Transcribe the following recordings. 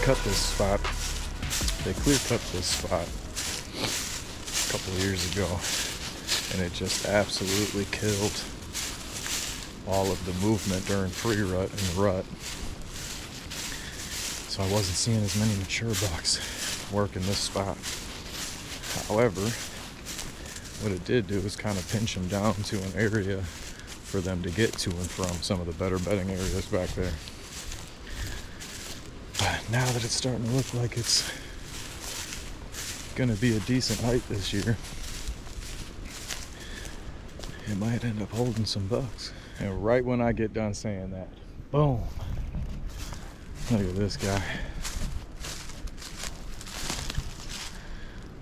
Cut this spot. They clear cut this spot a couple of years ago, and it just absolutely killed all of the movement during pre-rut and rut. So I wasn't seeing as many mature bucks work in this spot. However, what it did do is kind of pinch them down to an area for them to get to and from some of the better bedding areas back there. But now that it's starting to look like it's gonna be a decent height this year, it might end up holding some bucks. And right when I get done saying that, boom, look at this guy.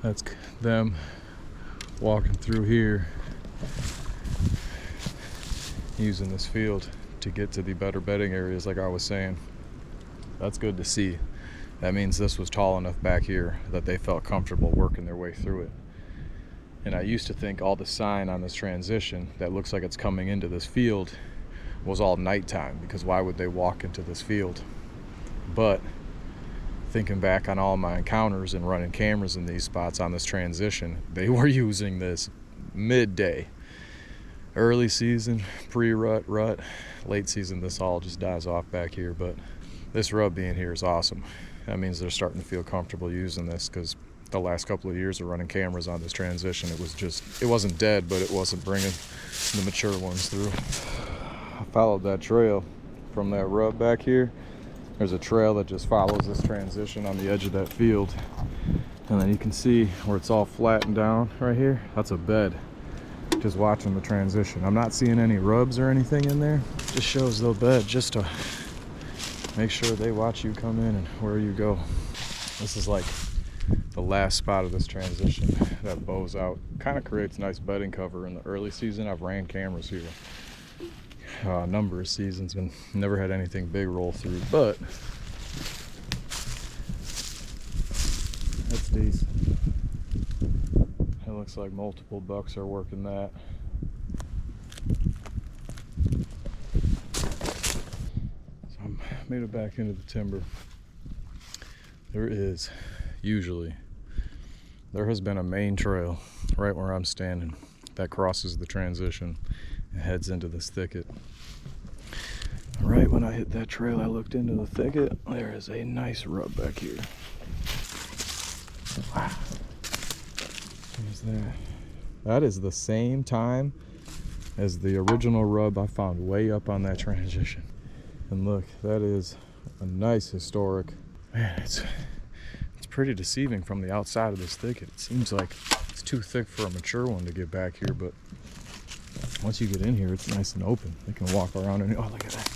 That's them walking through here, using this field to get to the better bedding areas like I was saying. That's good to see. That means this was tall enough back here that they felt comfortable working their way through it. And I used to think all the sign on this transition that looks like it's coming into this field was all nighttime, because why would they walk into this field? But thinking back on all my encounters and running cameras in these spots on this transition, they were using this midday. Early season, pre-rut, rut, late season, this all just dies off back here. But this rub being here is awesome. That means they're starting to feel comfortable using this, because the last couple of years of running cameras on this transition, it wasn't dead, but it wasn't bringing the mature ones through. I followed that trail from that rub back here. There's a trail that just follows this transition on the edge of that field. And then you can see where it's all flattened down right here. That's a bed. Just watching the transition. I'm not seeing any rubs or anything in there. Just shows the bed just to make sure they watch you come in and where you go. This is like the last spot of this transition that bows out. Kind of creates nice bedding cover in the early season. I've ran cameras here a number of seasons and never had anything big roll through, but that's decent. It looks like multiple bucks are working that. So I made it back into the timber. There has been a main trail right where I'm standing that crosses the transition and heads into this thicket. Right when I hit that trail, I looked into the thicket. There is a nice rub back here. Wow. There's that. That is the same time as the original rub I found way up on that transition. And look, that is a nice historic. Man, it's pretty deceiving from the outside of this thicket. It seems like it's too thick for a mature one to get back here, but once you get in here, it's nice and open. They can walk around and, oh, look at that.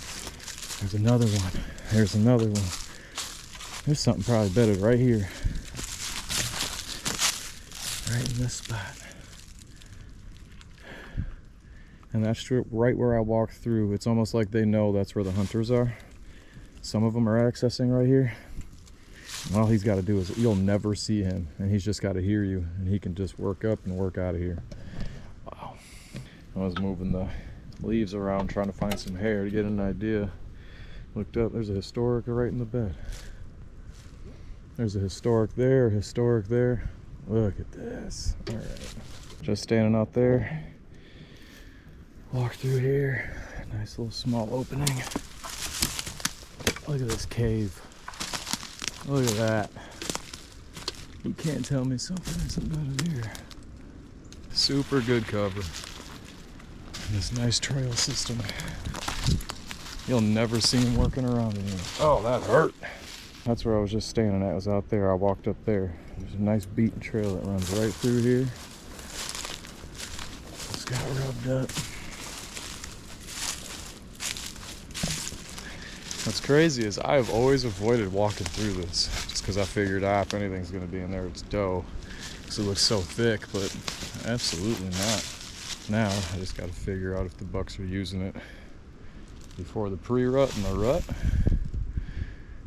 There's another one. There's another one. There's something probably bedded right here. Right in this spot. And that's right where I walked through. It's almost like they know that's where the hunters are. Some of them are accessing right here. And all he's got to do is, you'll never see him, and he's just got to hear you, and he can just work up and work out of here. Wow. I was moving the leaves around trying to find some hair to get an idea. Looked up, there's a historic right in the bed. There's a historic there, historic there. Look at this. All right. Just standing out there. Walk through here. Nice little small opening. Look at this cave. Look at that. You can't tell me something isn't better here. Super good cover. This nice trail system. You'll never see him working around in here. Oh, that hurt. That's where I was just standing at, was out there. I walked up there. There's a nice beaten trail that runs right through here. Just got rubbed up. What's crazy is I have always avoided walking through this just because I figured if anything's going to be in there, it's doe. because it looks so thick, but absolutely not. Now I just got to figure out if the bucks are using it before the pre-rut and the rut.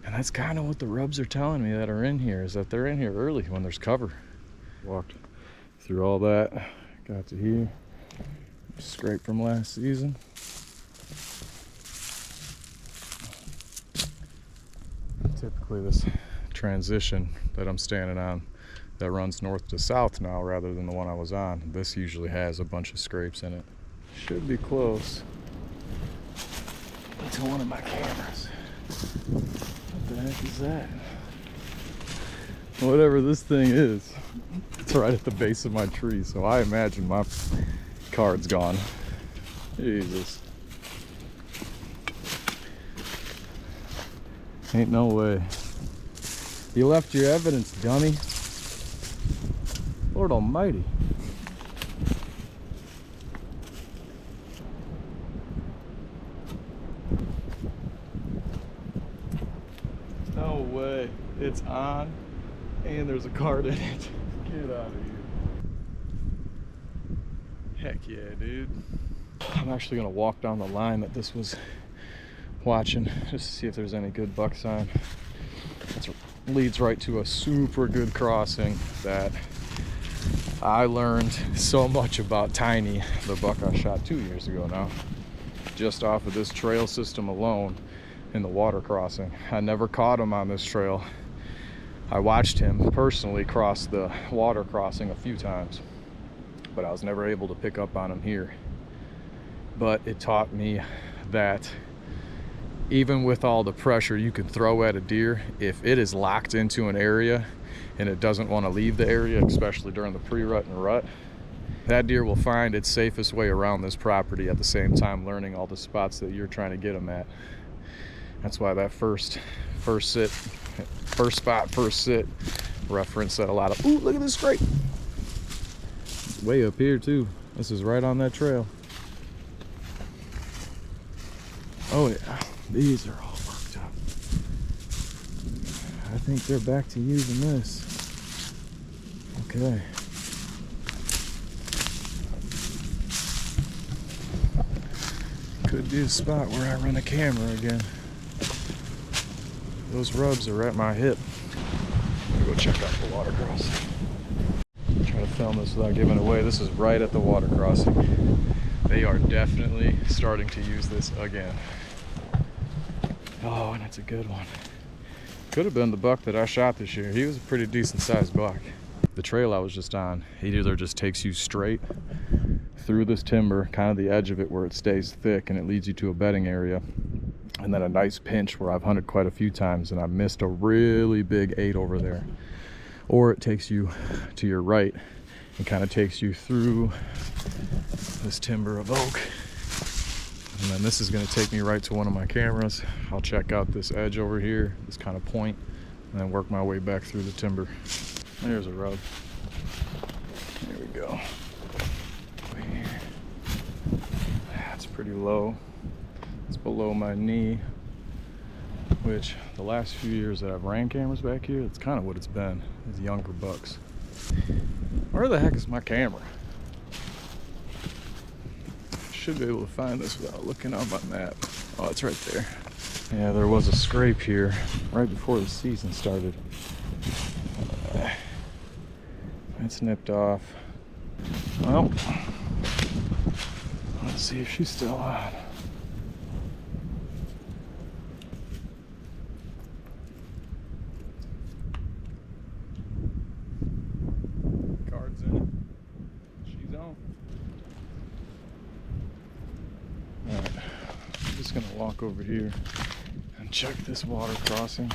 And that's kind of what the rubs are telling me that are in here, is that they're in here early when there's cover. Walked through all that, got to here, scraped from last season. Typically this transition that I'm standing on that runs north to south now rather than the one I was on, this usually has a bunch of scrapes in it. Should be close to one of my cameras. What the heck is that? Whatever this thing is, it's right at the base of my tree, so I imagine my card's gone. Jesus. Ain't no way. You left your evidence, dummy. Lord almighty. No way. It's on and there's a card in it. Get out of here. Heck yeah, dude. I'm actually gonna walk down the line that this was watching just to see if there's any good buck sign. It leads right to a super good crossing that I learned so much about Tiny, the buck I shot 2 years ago now, just off of this trail system alone in the water crossing. I never caught him on this trail. I watched him personally cross the water crossing a few times, but I was never able to pick up on him here. But it taught me that even with all the pressure you can throw at a deer, if it is locked into an area and it doesn't want to leave the area, especially during the pre-rut and rut, that deer will find its safest way around this property at the same time learning all the spots that you're trying to get them at. That's why that first spot, first sit reference that a lot of, ooh, look at this scrape. It's way up here too. This is right on that trail. Oh yeah, these are all worked up. I think they're back to using this. Okay. Could be a spot where I run a camera again. Those rubs are at my hip. I'm gonna go check out the water crossing. Try to film this without giving away. This is right at the water crossing. They are definitely starting to use this again. Oh, and it's a good one. Could have been the buck that I shot this year. He was a pretty decent sized buck. The trail I was just on, it either just takes you straight through this timber, kind of the edge of it where it stays thick and it leads you to a bedding area, and then a nice pinch where I've hunted quite a few times and I missed a really big 8 over there. Or it takes you to your right and kind of takes you through this timber of oak. And then this is going to take me right to one of my cameras. I'll check out this edge over here, this kind of point, and then work my way back through the timber. There's a rub. There we go. That's pretty low. It's below my knee, which the last few years that I've ran cameras back here, it's kind of what it's been, these younger bucks. Where the heck is my camera? Should be able to find this without looking on my map. Oh, it's right there. Yeah, there was a scrape here right before the season started. It's nipped off. Well, let's see if she's still on. Card's in it. She's on. Alright, I'm just gonna walk over here and check this water crossing.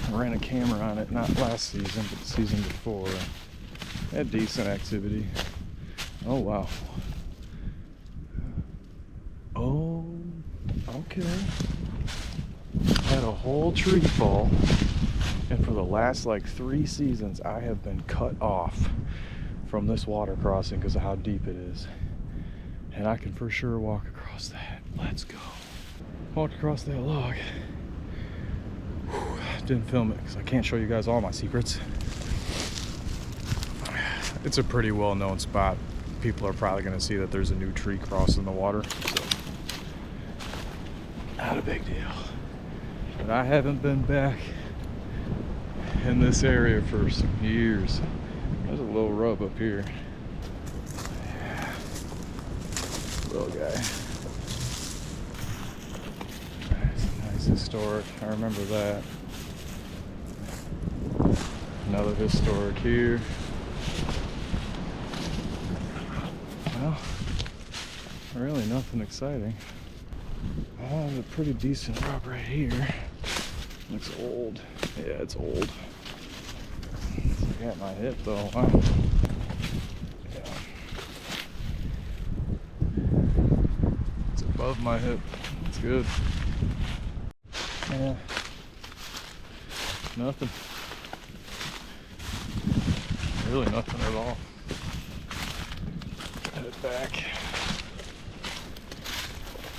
I ran a camera on it, not last season, but the season before. Had decent activity. Oh wow. Oh, okay. Had a whole tree fall, and for the last like 3 seasons I have been cut off from this water crossing because of how deep it is. And I can for sure walk across that. Let's go. Walked across that log. Whew, didn't film it because I can't show you guys all my secrets. it's a pretty well-known spot. People are probably going to see that there's a new tree crossing the water, so not a big deal. But I haven't been back in this area for some years. There's a little rub up here. Yeah. Little guy. Nice historic. I remember that. Another historic here. Well, really nothing exciting. Oh, there's a pretty decent rub right here. Looks old. Yeah, it's old. It's at my hip though. Wow. Yeah. It's above my hip. It's good. Yeah. Nothing. Really nothing at all. Head back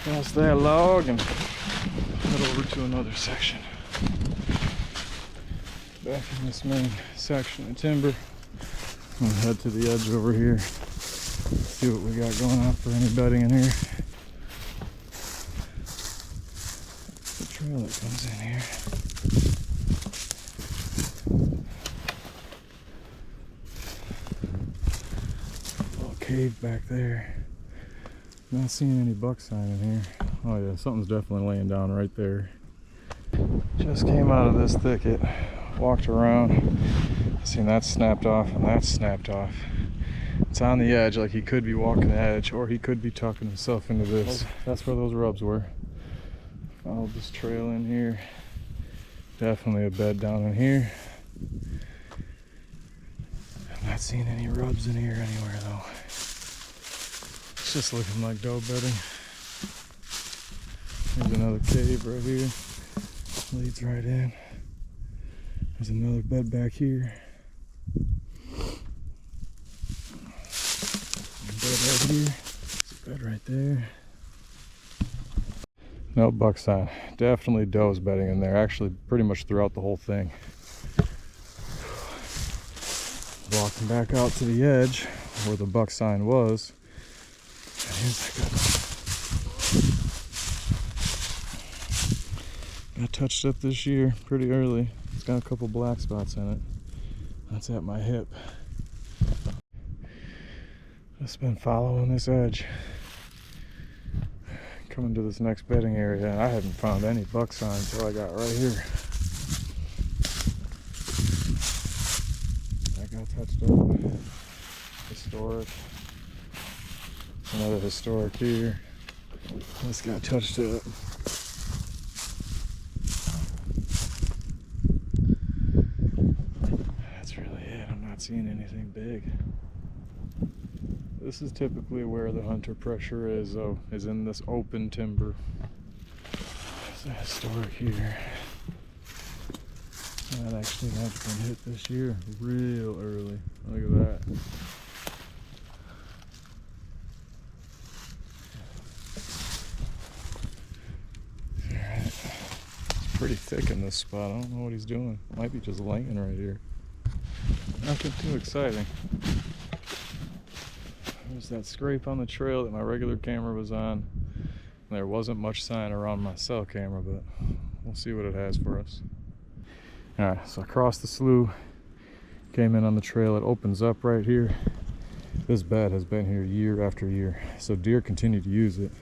past that log and head over to another section. Back in this main section of timber. I'm gonna head to the edge over here. See what we got going on for any bedding in here. The trail that comes in here. Cave back there. Not seeing any buck sign in here. Oh yeah, something's definitely laying down right there. Just came out of this thicket, walked around, seen that snapped off and that snapped off. It's on the edge, like he could be walking the edge or he could be tucking himself into this. That's where those rubs were. Followed this trail in here. Definitely a bed down in here. I'm not seeing any rubs in here anywhere though. It's just looking like doe bedding. There's another cave right here. Leads right in. There's another bed back here. Bed right here. There's a bed right there. No buck sign. Definitely does bedding in there. Actually, pretty much throughout the whole thing. Walking back out to the edge where the buck sign was. And here's that good. Got touched up this year pretty early. It's got a couple black spots in it. That's at my hip. Just been following this edge. Coming to this next bedding area, and I hadn't found any buck sign until I got right here. I got touched up. Historic. Another historic here. This got touched up. That's really it. I'm not seeing anything big. This is typically where the hunter pressure is, though, is in this open timber. There's a historic here. That actually has been hit this year real early. Look at that. Alright. It's pretty thick in this spot. I don't know what he's doing. Might be just laying right here. Nothing too exciting. There's that scrape on the trail that my regular camera was on. There wasn't much sign around my cell camera, but we'll see what it has for us. Alright, so I crossed the slough, came in on the trail. It opens up right here. This bed has been here year after year, so deer continue to use it.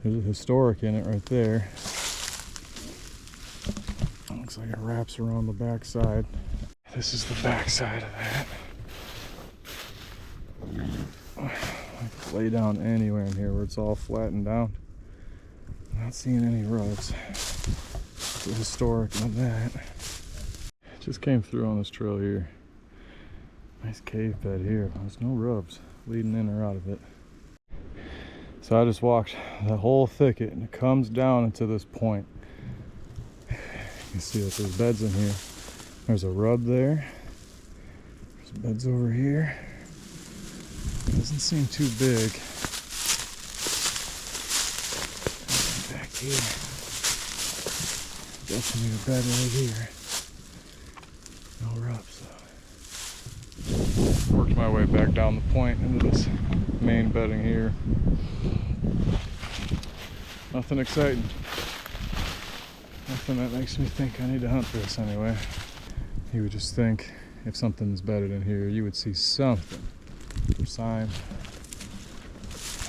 There's a historic in it right there. Looks like it wraps around the back side. This is the back side of that. Lay down anywhere in here where it's all flattened down. Not seeing any rubs. The historic on that. Just came through on this trail here. Nice cave bed here. There's no rubs leading in or out of it. So I just walked the whole thicket and it comes down into this point. You can see that there's beds in here. There's a rub there. There's beds over here. Doesn't seem too big. Back here. Definitely a bed right here. No rubs though. Worked my way back down the point into this main bedding here. Nothing exciting. Nothing that makes me think I need to hunt this anyway. You would just think if something's bedded in here, you would see something for sign.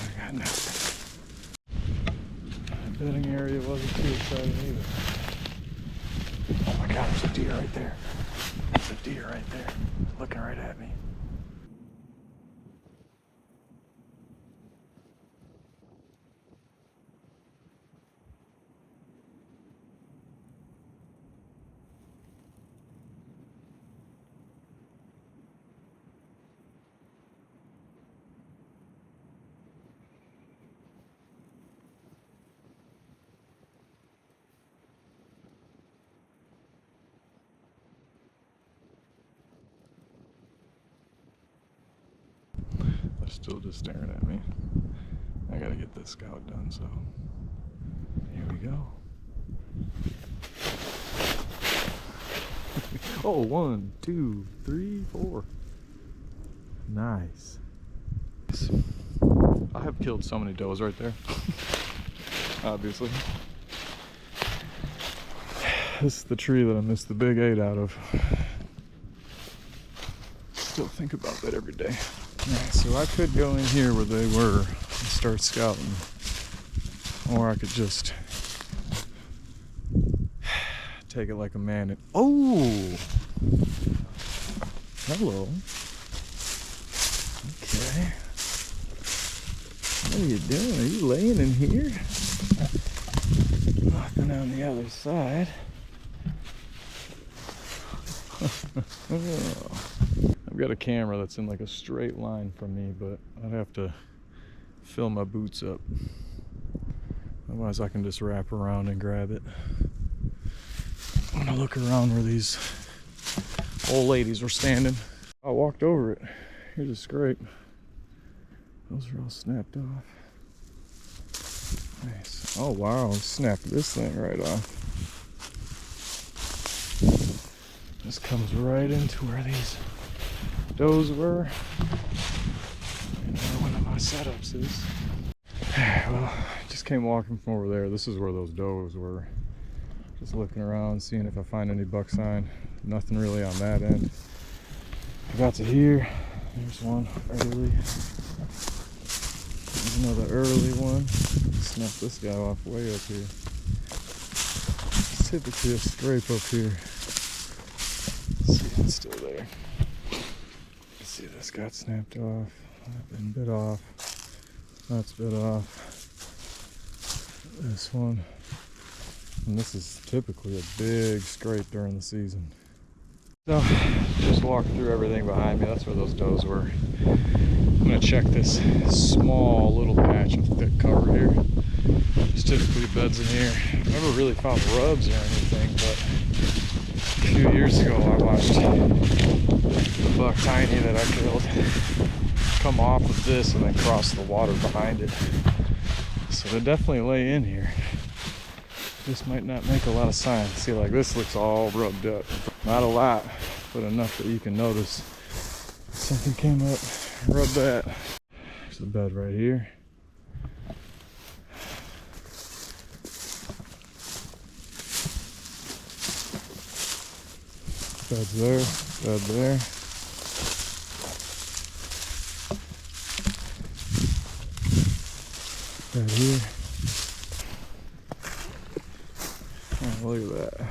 I got nothing. The bedding area wasn't too exciting either. Oh my God, there's a deer right there. There's a deer right there, looking right at me. They're still just staring at me. I gotta get this scout done, so here we go. Oh, 1, 2, 3, 4. Nice. I have killed so many does right there. Obviously. This is the tree that I missed the big 8 out of. Still think about that every day. Yeah, so I could go in here where they were and start scouting, or I could just take it like a man and oh, hello. Okay, what are you doing? Are you laying in here? Nothing on the other side. Oh. I've got a camera that's in like a straight line from me, but I'd have to fill my boots up. Otherwise I can just wrap around and grab it. I'm gonna look around where these old ladies were standing. I walked over it. Here's a scrape. Those are all snapped off. Nice. Oh wow, snapped this thing right off. This comes right into where these does were. And where one of my setups is. Well, just came walking from over there. This is where those does were. Just looking around, seeing if I find any buck sign. Nothing really on that end. I got to here. There's one early. There's another early one. Snap this guy off way up here. It's typically a scrape up here. Let's see if it's still there. See, this got snapped off. That been bit off. That's bit off. This one. And this is typically a big scrape during the season. So, just walked through everything behind me. That's where those does were. I'm gonna check this small little patch of thick cover here. There's typically beds in here. I've never really found rubs or anything, but a few years ago I watched the buck tiny that I killed come off of this and then cross the water behind it. So they definitely lay in here. This might not make a lot of sign. See, like this looks all rubbed up. Not a lot, but enough that you can notice something came up, rubbed that. There's a bed right here. Bed's there, bed there. Bed here. Oh, look at that.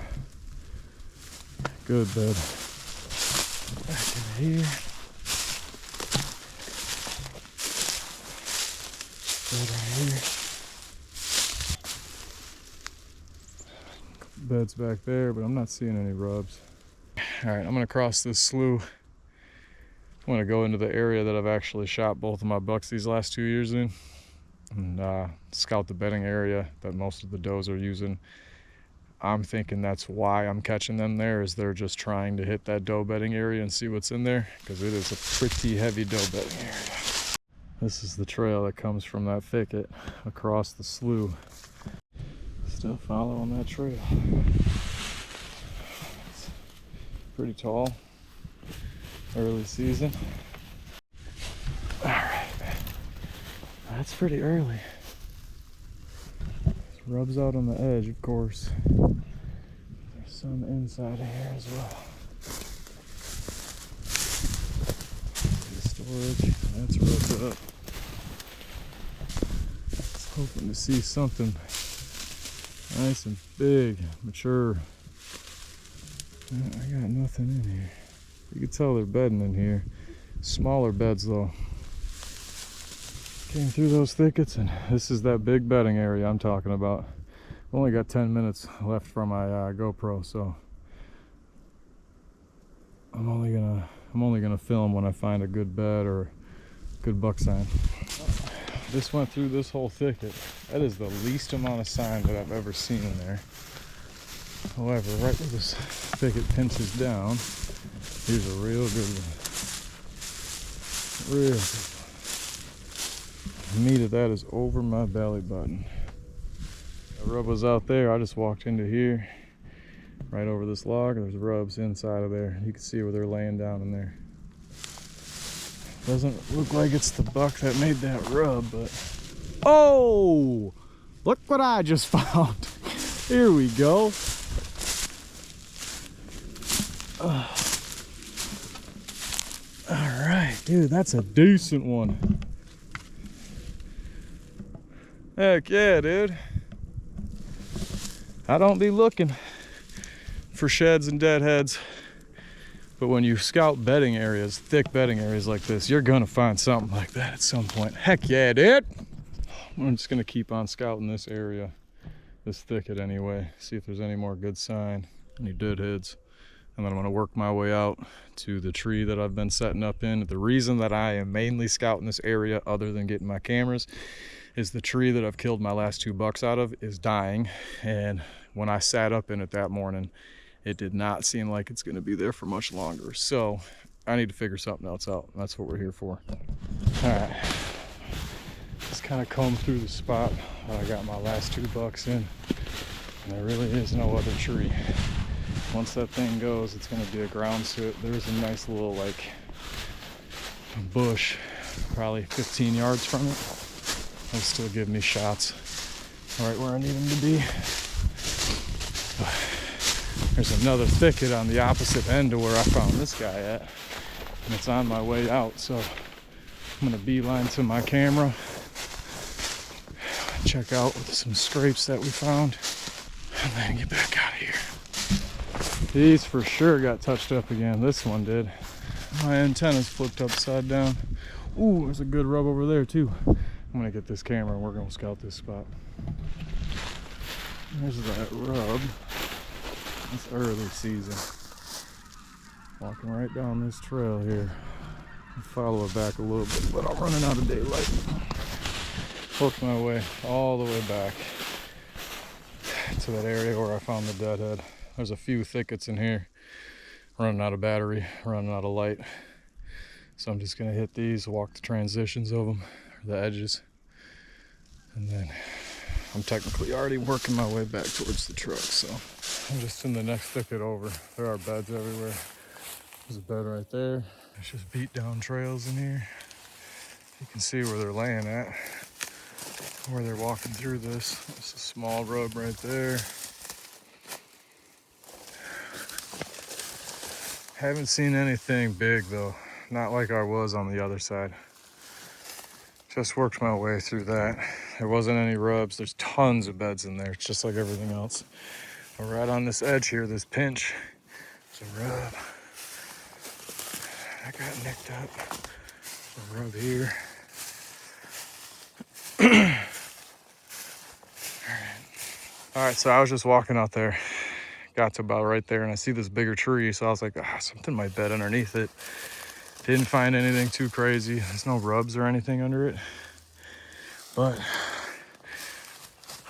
Good bed. Back in here. Bed right here. Bed's back there, but I'm not seeing any rubs. Alright, I'm gonna cross this slough. I'm gonna go into the area that I've actually shot both of my bucks these last 2 years in and scout the bedding area that most of the does are using. I'm thinking that's why I'm catching them there, is they're just trying to hit that doe bedding area and see what's in there, because it is a pretty heavy doe bedding area. This is the trail that comes from that thicket across the slough. Still following that trail. It's pretty tall. Early season. All right, that's pretty early. Rubs out on the edge, of course. There's some inside of here as well. Storage, that's rubbed up. I was hoping to see something nice and big, mature. I got nothing in here. You can tell they're bedding in here. Smaller beds though. Came through those thickets, and this is that big bedding area I'm talking about. Only got 10 minutes left for my GoPro, so I'm only gonna film when I find a good bed or good buck sign. This went through this whole thicket. That is the least amount of sign that I've ever seen in there. However, right where this thicket pinches down, here's a real good one. Real good one. The meat of that is over my belly button. The rub was out there. I just walked into here, right over this log. There's rubs inside of there. You can see where they're laying down in there. Doesn't look like it's the buck that made that rub, but oh, look what I just found. Here we go. All right, dude, that's a decent one. Heck yeah, dude. I don't be looking for sheds and deadheads, but when you scout bedding areas, thick bedding areas like this, you're gonna find something like that at some point. Heck yeah, dude. I'm just gonna keep on scouting this area, this thicket anyway, see if there's any more good sign, any deadheads. And then I'm gonna work my way out to the tree that I've been setting up in. The reason that I am mainly scouting this area, other than getting my cameras, is the tree that I've killed my last 2 bucks out of is dying. And when I sat up in it that morning, it did not seem like it's gonna be there for much longer. So I need to figure something else out. That's what we're here for. All right, just kind of comb through the spot that I got my last 2 bucks in. And there really is no other tree. Once that thing goes, it's gonna be a ground suit. There's a nice little like bush, probably 15 yards from it. It'll still give me shots right where I need them to be. But there's another thicket on the opposite end of where I found this guy at, and it's on my way out. So I'm gonna beeline to my camera, check out some scrapes that we found, and then get back out of here. These for sure got touched up again. This one did. My antenna's flipped upside down. Ooh, there's a good rub over there too. I'm gonna get this camera and we're gonna scout this spot. There's that rub. It's early season. Walking right down this trail here. I'll follow it back a little bit, but I'm running out of daylight. Worked my way all the way back to that area where I found the deadhead. There's a few thickets in here. Running out of battery, running out of light. So I'm just gonna hit these, walk the transitions of them, the edges, and then I'm technically already working my way back towards the truck. So I'm just in the next thicket over. There are beds everywhere. There's a bed right there. There's just beat down trails in here. You can see where they're laying at, where they're walking through this. It's a small rub right there. Haven't seen anything big though, not like I was on the other side. Just worked my way through that. There wasn't any rubs. There's tons of beds in there. It's just like everything else. But right on this edge here, this pinch, there's a rub. I got nicked up. A rub here. All right, so I was just walking out there. Got to about right there and I see this bigger tree, so I was like, something might bed underneath it. Didn't find anything too crazy. There's no rubs or anything under it. But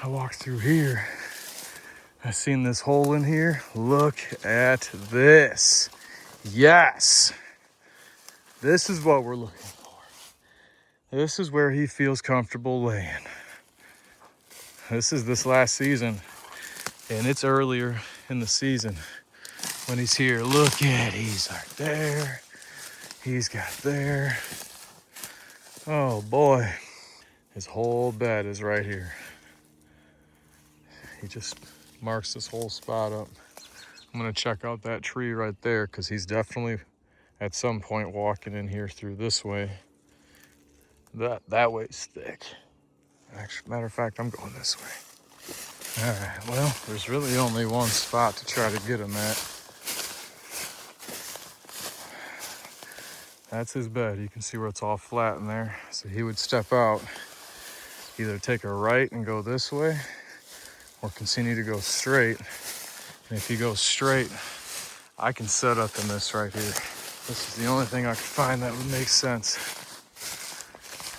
I walked through here. I seen this hole in here. Look at this. Yes. This is what we're looking for. This is where he feels comfortable laying. This is this last season, and it's earlier in the season when he's here. Look at, he's right there. He's got there. Oh boy. His whole bed is right here. He just marks this whole spot up. I'm gonna check out that tree right there because he's definitely at some point walking in here through this way. That way's thick. Actually, matter of fact, I'm going this way. All right, well, there's really only one spot to try to get him at. That's his bed. You can see where it's all flat in there. So he would step out, either take a right and go this way, or continue to go straight. And if he goes straight, I can set up in this right here. This is the only thing I could find that would make sense.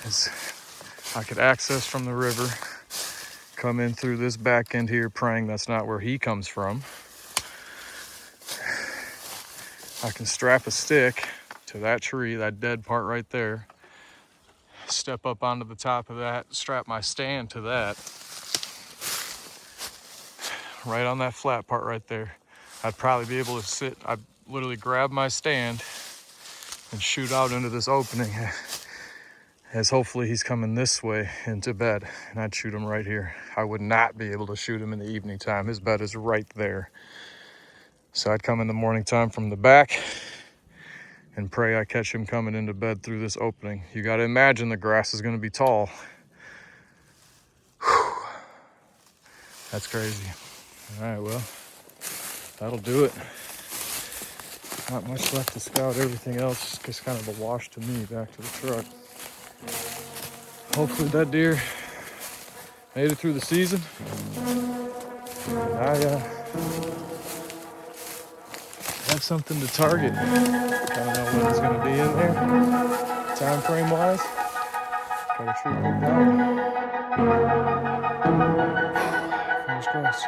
Is I could access from the river, come in through this back end here, praying that's not where he comes from. I can strap a stick to that tree, that dead part right there, step up onto the top of that, strap my stand to that, right on that flat part right there. I'd probably be able to sit, I'd literally grab my stand and shoot out into this opening, as hopefully he's coming this way into bed, and I'd shoot him right here. I would not be able to shoot him in the evening time. His bed is right there. So I'd come in the morning time from the back and pray I catch him coming into bed through this opening. You got to imagine the grass is going to be tall. Whew. That's crazy. All right, well, that'll do it. Not much left to scout. Everything else is just kind of a wash to me. Back to the truck. Hopefully that deer made it through the season. I have something to target. I don't know when it's going to be in there, time frame wise. Got a tree picked out. Fingers crossed.